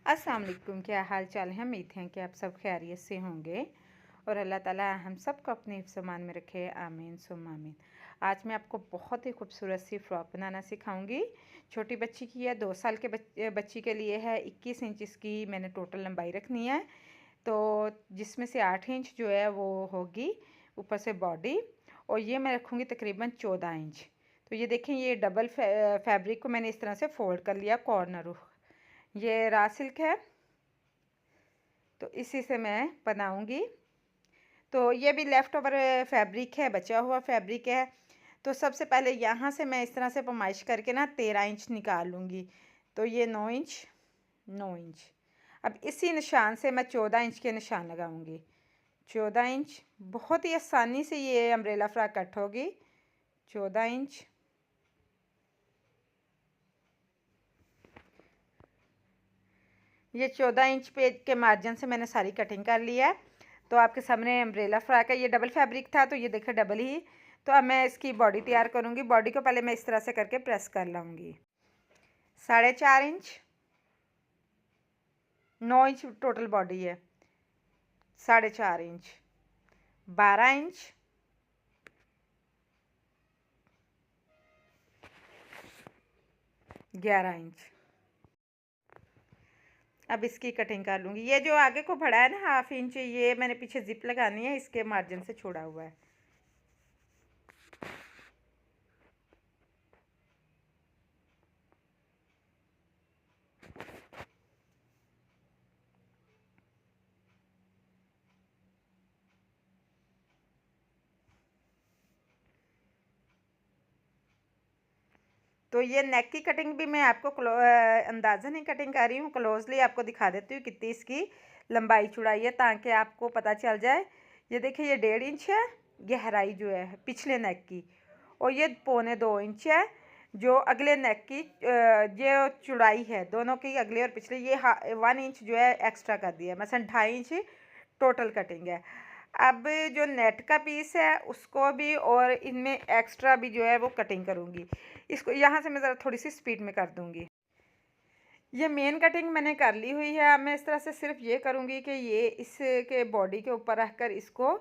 अस्सलाम वालेकुम। क्या हाल चाल है? उम्मीद है कि आप सब खैरियत से होंगे और अल्लाह ताला हम सबको अपने हिफ्ज़-ए-मान में रखे। आमीन सुम्मा आमीन। आज मैं आपको बहुत ही खूबसूरत सी फ़्रॉक बनाना सिखाऊंगी। छोटी बच्ची की है, 2 साल के बच्ची के लिए है। 21 इंच इसकी मैंने टोटल लंबाई रखनी है, तो जिसमें से 8 इंच जो है वो होगी ऊपर से बॉडी, और ये मैं रखूँगी तकरीबन 14 इंच। तो ये देखें, ये डबल फैब्रिक को मैंने इस तरह से फ़ोल्ड कर लिया कॉर्नर। ये रा सिल्क है, तो इसी से मैं बनाऊंगी। तो ये भी लेफ़्ट ओवर फैब्रिक है, बचा हुआ फैब्रिक है। तो सबसे पहले यहाँ से मैं इस तरह से पैमाइश करके ना 13 इंच निकाल लूँगी। तो ये 9 इंच, 9 इंच। अब इसी निशान से मैं 14 इंच के निशान लगाऊंगी। 14 इंच, बहुत ही आसानी से ये अम्ब्रेला फ्रॉक कट होगी। 14 इंच, ये 14 इंच पे के मार्जिन से मैंने सारी कटिंग कर लिया है। तो आपके सामने अम्ब्रेला फ्रॉक है। ये डबल फैब्रिक था, तो ये देखिए डबल ही। तो अब मैं इसकी बॉडी तैयार करूँगी। बॉडी को पहले मैं इस तरह से करके प्रेस कर लूँगी। 4.5 इंच, 9 इंच टोटल बॉडी है। 4.5 इंच, 12 इंच, 11 इंच। अब इसकी कटिंग कर लूँगी। ये जो आगे को बढ़ा है ना 1/2 इंच, ये मैंने पीछे जिप लगानी है, इसके मार्जिन से छोड़ा हुआ है। तो ये नेक की कटिंग भी मैं आपको अंदाज़ा नहीं कटिंग कर रही हूँ, क्लोजली आपको दिखा देती हूँ कितनी इसकी लंबाई चौड़ाई है, ताकि आपको पता चल जाए। ये देखिए, ये 1.5 इंच है गहराई जो है पिछले नेक की, और ये 1.25 इंच है जो अगले नेक की जो चौड़ाई है दोनों की, अगले और पिछले। ये 1 इंच जो है एक्स्ट्रा कर दिया, मतलब 2.5 इंच टोटल कटिंग है। अब जो नेट का पीस है उसको भी और इनमें एक्स्ट्रा भी जो है वो कटिंग करूँगी। इसको यहाँ से मैं ज़रा थोड़ी सी स्पीड में कर दूँगी। ये मेन कटिंग मैंने कर ली हुई है। अब मैं इस तरह से सिर्फ ये करूँगी कि ये इसके बॉडी के ऊपर रखकर इसको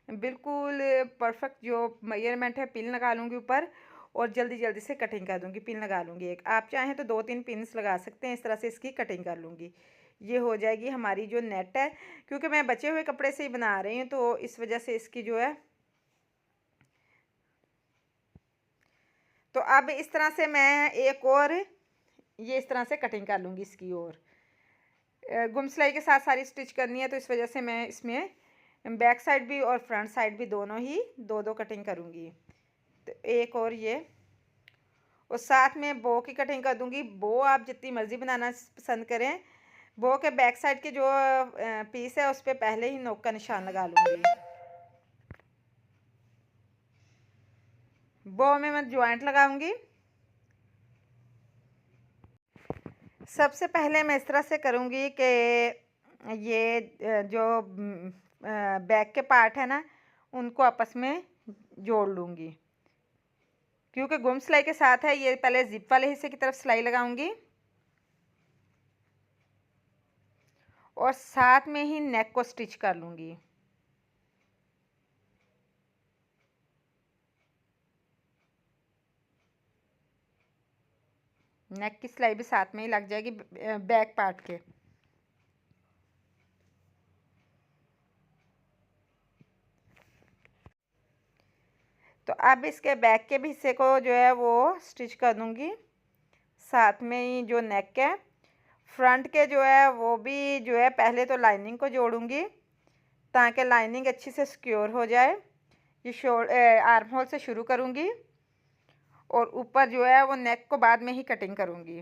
बिल्कुल परफेक्ट जो मेजरमेंट है पिन लगा लूँगी ऊपर, और जल्दी जल्दी से कटिंग कर दूँगी। पिन लगा लूँगी एक, आप चाहें तो 2-3 पिन्स लगा सकते हैं। इस तरह से इसकी कटिंग कर लूँगी। ये हो जाएगी हमारी जो नेट है, क्योंकि मैं बचे हुए कपड़े से ही बना रही हूँ, तो इस वजह से इसकी जो है। तो अब इस तरह से मैं एक और ये इस तरह से कटिंग कर लूँगी इसकी, और गुम सिलाई के साथ सारी स्टिच करनी है, तो इस वजह से मैं इसमें बैक साइड भी और फ्रंट साइड भी दोनों ही 2-2 कटिंग करूँगी। तो एक और ये, और साथ में बो की कटिंग कर दूँगी। बो आप जितनी मर्ज़ी बनाना पसंद करें। बो के बैक साइड के जो पीस है उस पर पहले ही नोक का निशान लगा लूँगी। बो में मैं ज्वाइंट लगाऊंगी। सबसे पहले मैं इस तरह से करूँगी कि ये जो बैक के पार्ट है ना उनको आपस में जोड़ लूँगी, क्योंकि गुम सिलाई के साथ है। ये पहले जिप वाले हिस्से की तरफ सिलाई लगाऊंगी और साथ में ही नेक को स्टिच कर लूँगी। नेक की सिलाई भी साथ में ही लग जाएगी बैक पार्ट के। तो अब इसके बैक के भी हिस्से को जो है वो स्टिच कर दूँगी, साथ में ही जो नेक है। फ्रंट के जो है वो भी जो है पहले तो लाइनिंग को जोड़ूंगी, ताकि लाइनिंग अच्छी से सिक्योर हो जाए। ये आर्म होल से शुरू करूँगी और ऊपर जो है वो नेक को बाद में ही कटिंग करूँगी।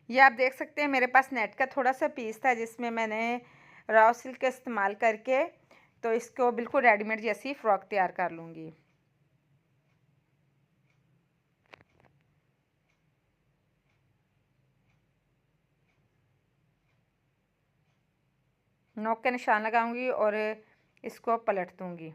ये आप देख सकते हैं मेरे पास नेट का थोड़ा सा पीस था, जिसमें मैंने रॉ सिल्क का इस्तेमाल करके तो इसको बिल्कुल रेडीमेड जैसी फ़्रॉक तैयार कर लूँगी। नोक के निशान लगाऊंगी और इसको पलट दूँगी।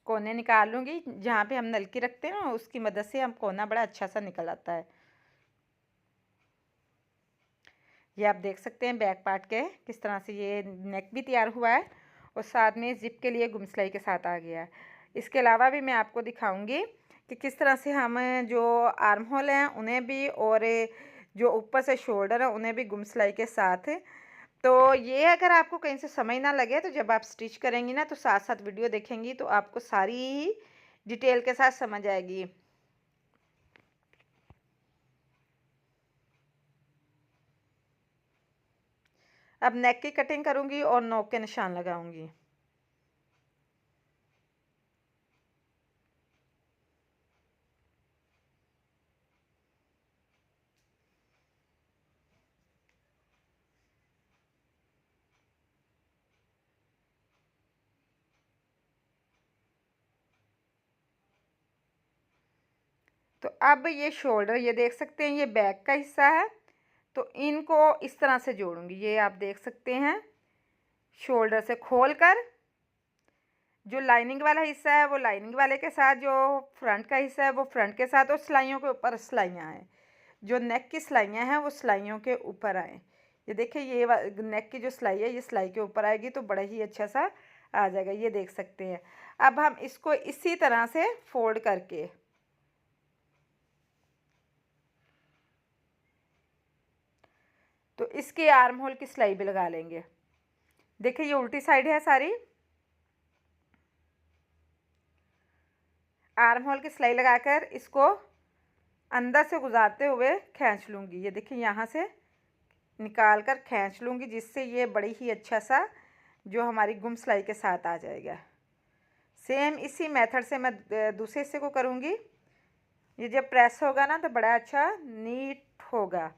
कोने निकाल लूँगी। जहाँ पे हम नलकी रखते हैं ना, उसकी मदद से हम कोना बड़ा अच्छा सा निकल आता है। ये आप देख सकते हैं बैक पार्ट के किस तरह से ये नेक भी तैयार हुआ है और साथ में जिप के लिए गुम सिलाई के साथ आ गया है। इसके अलावा भी मैं आपको दिखाऊंगी कि किस तरह से हम जो आर्म होल हैं उन्हें भी, और जो ऊपर से शोल्डर है उन्हें भी गुम सिलाई के साथ। तो ये अगर आपको कहीं से समझ ना लगे तो जब आप स्टिच करेंगी ना, तो साथ साथ वीडियो देखेंगी तो आपको सारी डिटेल के साथ समझ आएगी। अब नेक की कटिंग करूँगी और नोक के निशान लगाऊंगी। तो अब ये शोल्डर, ये देख सकते हैं ये बैक का हिस्सा है, तो इनको इस तरह से जोड़ूंगी। ये आप देख सकते हैं शोल्डर से खोल कर जो लाइनिंग वाला हिस्सा है वो लाइनिंग वाले के साथ, जो फ्रंट का हिस्सा है वो फ्रंट के साथ, और सिलाइयों के ऊपर सिलाइयाँ आए। जो नेक की सिलाइयाँ हैं वो सिलाइयों के ऊपर आए। ये देखिए ये नेक की जो सिलाई है ये सिलाई के ऊपर आएगी तो बड़ा ही अच्छा सा आ जाएगा। ये देख सकते हैं। अब हम इसको इसी तरह से फोल्ड करके तो इसके आर्म होल की सिलाई भी लगा लेंगे। देखिए ये उल्टी साइड है सारी। आर्म होल की सिलाई लगाकर इसको अंदर से गुजारते हुए खींच लूँगी। ये देखिए यहाँ से निकाल कर खींच लूँगी, जिससे ये बड़ी ही अच्छा सा जो हमारी गुम सिलाई के साथ आ जाएगा। सेम इसी मेथड से मैं दूसरे हिस्से को करूँगी। ये जब प्रेस होगा ना तो बड़ा अच्छा नीट होगा,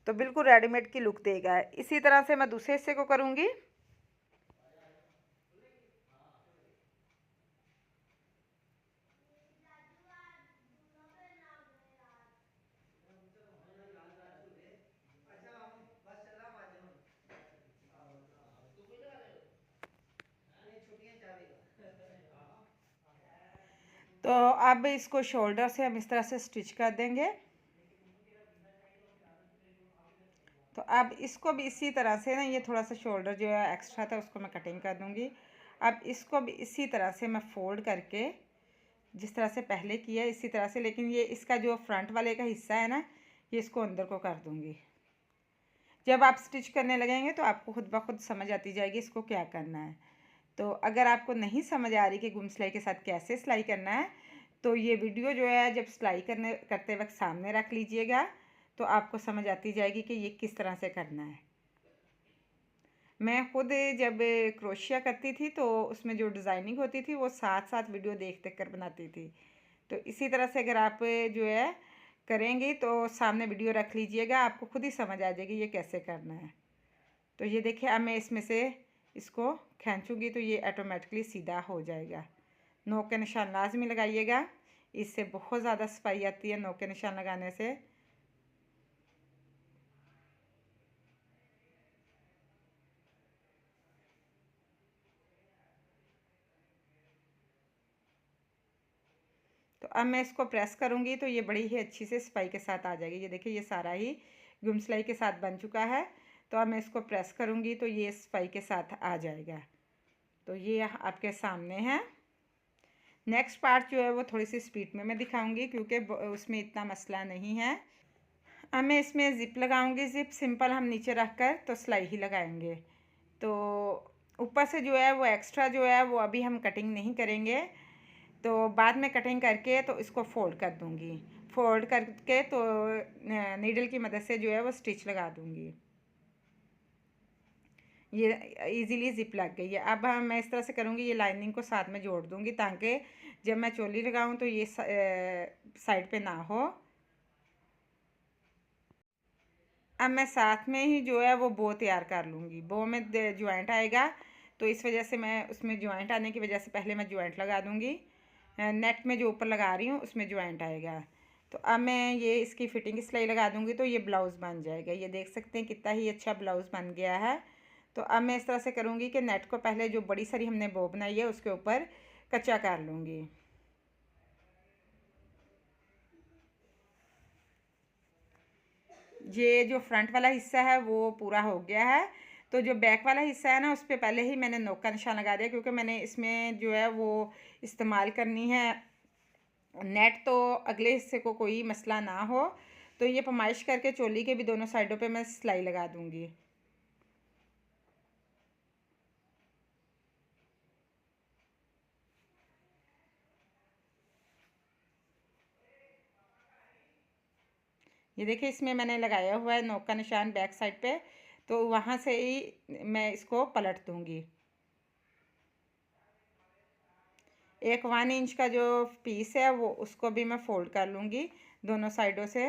तो बिल्कुल रेडीमेड की लुक देगा। इसी तरह से मैं दूसरे हिस्से को करूँगी। तो अब इसको शोल्डर से हम इस तरह से स्टिच कर देंगे। तो अब इसको भी इसी तरह से ना, ये थोड़ा सा शोल्डर जो है एक्स्ट्रा था उसको मैं कटिंग कर दूंगी। अब इसको भी इसी तरह से मैं फोल्ड करके जिस तरह से पहले किया इसी तरह से, लेकिन ये इसका जो फ्रंट वाले का हिस्सा है ना, ये इसको अंदर को कर दूंगी। जब आप स्टिच करने लगेंगे तो आपको खुद ब खुद समझ आती जाएगी इसको क्या करना है। तो अगर आपको नहीं समझ आ रही कि गुम सिलाई के साथ कैसे सिलाई करना है, तो ये वीडियो जो है जब सिलाई करते वक्त सामने रख लीजिएगा तो आपको समझ आती जाएगी कि ये किस तरह से करना है। मैं खुद जब क्रोशिया करती थी तो उसमें जो डिज़ाइनिंग होती थी वो साथ साथ वीडियो देख देख कर बनाती थी। तो इसी तरह से अगर आप जो है करेंगी तो सामने वीडियो रख लीजिएगा, आपको खुद ही समझ आ जाएगी ये कैसे करना है। तो ये देखिए अब मैं इसमें से इसको खींचूँगी तो ये ऑटोमेटिकली सीधा हो जाएगा। नोक के निशान लाजमी लगाइएगा, इससे बहुत ज़्यादा सफाई आती है नोक के निशान लगाने से। तो अब मैं इसको प्रेस करूँगी तो ये बड़ी ही अच्छी से सफाई के साथ आ जाएगी। ये देखिए ये सारा ही गुम सिलाई के साथ बन चुका है। तो अब मैं इसको प्रेस करूँगी तो ये सफाई के साथ आ जाएगा। तो ये आपके सामने है। नेक्स्ट पार्ट जो है वो थोड़ी सी स्पीड में मैं दिखाऊंगी क्योंकि उसमें इतना मसला नहीं है। अब मैं इसमें ज़िप लगाऊंगी। ज़िप सिंपल हम नीचे रख कर तो सिलाई ही लगाएंगे। तो ऊपर से जो है वो एक्स्ट्रा जो है वो अभी हम कटिंग नहीं करेंगे, तो बाद में कटिंग करके तो इसको फोल्ड कर दूंगी। फोल्ड करके तो नीडल की मदद से जो है वो स्टिच लगा दूंगी। ये इजीली ज़िप लग गई है। अब मैं इस तरह से करूँगी, ये लाइनिंग को साथ में जोड़ दूँगी ताकि जब मैं चोली लगाऊँ तो ये साइड पे ना हो। अब मैं साथ में ही जो है वो बो तैयार कर लूँगी। बो में जॉइंट आएगा तो इस वजह से मैं उसमें जॉइंट आने की वजह से पहले मैं जॉइंट लगा दूँगी। नेट में जो ऊपर लगा रही हूँ उसमें जॉइंट आएगा। तो अब मैं ये इसकी फिटिंग सिलाई लगा दूँगी तो ये ब्लाउज़ बन जाएगा। ये देख सकते हैं कितना ही अच्छा ब्लाउज़ बन गया है। तो अब मैं इस तरह से करूँगी कि नेट को पहले जो बड़ी सारी हमने बो बनाई है उसके ऊपर कच्चा कर लूँगी। ये जो फ्रंट वाला हिस्सा है वो पूरा हो गया है। तो जो बैक वाला हिस्सा है ना, उस पे पहले ही मैंने नोक का निशान लगा दिया, क्योंकि मैंने इसमें जो है वो इस्तेमाल करनी है नेट, तो अगले हिस्से को कोई मसला ना हो। तो ये पमाइश करके चोली के भी दोनों साइडों पे मैं सिलाई लगा दूँगी। ये देखिए, इसमें मैंने लगाया हुआ है नोक का निशान बैक साइड पे, तो वहाँ से ही मैं इसको पलट दूँगी। एक 1 इंच का जो पीस है वो उसको भी मैं फोल्ड कर लूँगी दोनों साइडों से।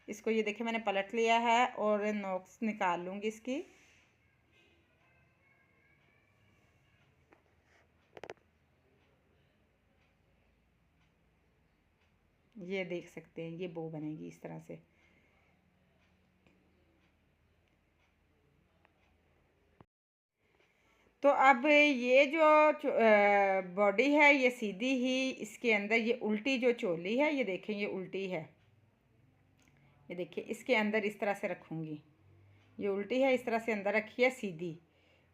इसको ये देखिए मैंने पलट लिया है और नोक्स निकाल लूँगी इसकी। ये देख सकते हैं, ये बो बनेगी इस तरह से। तो अब ये जो बॉडी है ये सीधी ही, इसके अंदर ये उल्टी जो चोली है, ये देखें ये उल्टी है। ये देखिए इसके अंदर इस तरह से रखूँगी, ये उल्टी है, इस तरह से अंदर रखी है सीधी।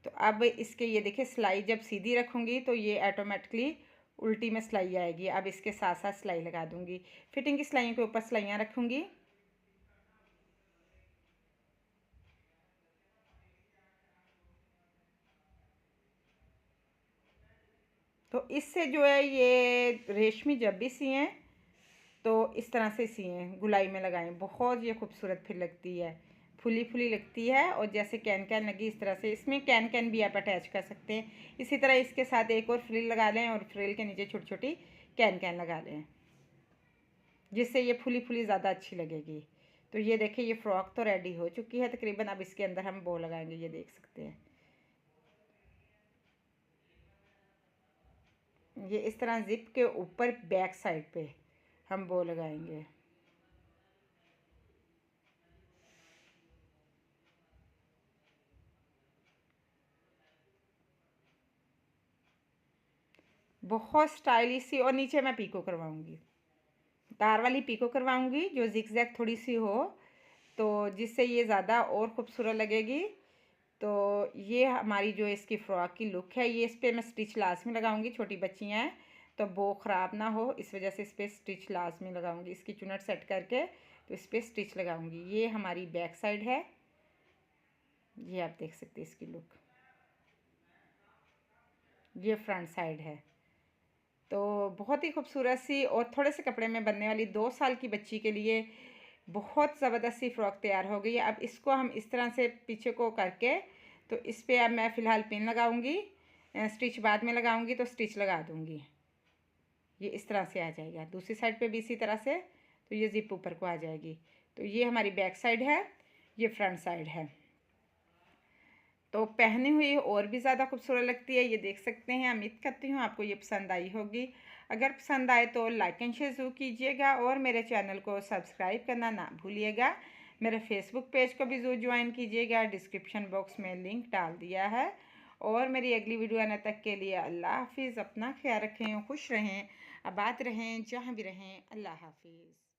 तो अब इसके ये देखिए सिलाई जब सीधी रखूँगी तो ये ऑटोमेटिकली उल्टी में सिलाई आएगी। अब इसके साथ साथ सिलाई लगा दूँगी। फिटिंग की सिलाइयों के ऊपर सिलाइयाँ रखूँगी। तो इससे जो है ये रेशमी जब भी सिएं तो इस तरह से सिएं, गुलाई में लगाएं, बहुत ये खूबसूरत फिर लगती है, फुली फुली लगती है। और जैसे कैन कैन लगी इस तरह से, इसमें कैन कैन भी आप अटैच कर सकते हैं। इसी तरह इसके साथ एक और फ्रिल लगा लें और फ्रिल के नीचे छोटी छोटी कैन कैन लगा लें, जिससे ये फुली फुली ज़्यादा अच्छी लगेगी। तो ये देखिए ये फ़्रॉक तो रेडी हो चुकी है तकरीबन। अब इसके अंदर हम बो लगाएंगे, ये देख सकते हैं। ये इस तरह जिप के ऊपर बैक साइड पे हम बो लगाएंगे। बहुत स्टाइलिश सी। और नीचे मैं पीको करवाऊंगी, तार वाली पीको करवाऊंगी जो जिगजैग थोड़ी सी हो, तो जिससे ये ज़्यादा और ख़ूबसूरत लगेगी। तो ये हमारी जो इसकी फ़्रॉक की लुक है, ये इस पर मैं स्टिच लाजमी लगाऊंगी। छोटी बच्चियाँ हैं तो बो ख़राब ना हो, इस वजह से इस पर स्टिच लाजमी लगाऊंगी। इसकी चुनट सेट करके तो इस पर स्टिच लगाऊंगी। ये हमारी बैक साइड है, ये आप देख सकते हैं इसकी लुक। ये फ्रंट साइड है। तो बहुत ही खूबसूरत सी और थोड़े से कपड़े में बनने वाली 2 साल की बच्ची के लिए बहुत ज़बरदस्त सी फ़्रॉक तैयार हो गई है। अब इसको हम इस तरह से पीछे को करके, तो इस पर अब मैं फ़िलहाल पिन लगाऊंगी, स्टिच बाद में लगाऊंगी तो स्टिच लगा दूंगी। ये इस तरह से आ जाएगा, दूसरी साइड पे भी इसी तरह से। तो ये ज़िप ऊपर को आ जाएगी। तो ये हमारी बैक साइड है, ये फ्रंट साइड है। तो पहनी हुई और भी ज़्यादा खूबसूरत लगती है, ये देख सकते हैं। उम्मीद करती हूँ आपको ये पसंद आई होगी। अगर पसंद आए तो लाइक एंड शेयर ज़रूर कीजिएगा और मेरे चैनल को सब्सक्राइब करना ना भूलिएगा। मेरे फेसबुक पेज को भी ज़रूर ज्वाइन कीजिएगा, डिस्क्रिप्शन बॉक्स में लिंक डाल दिया है। और मेरी अगली वीडियो आने तक के लिए अल्लाह हाफिज़। अपना ख्याल रखें, खुश रहें, आबाद रहें, जहाँ भी रहें। अल्लाह हाफिज़।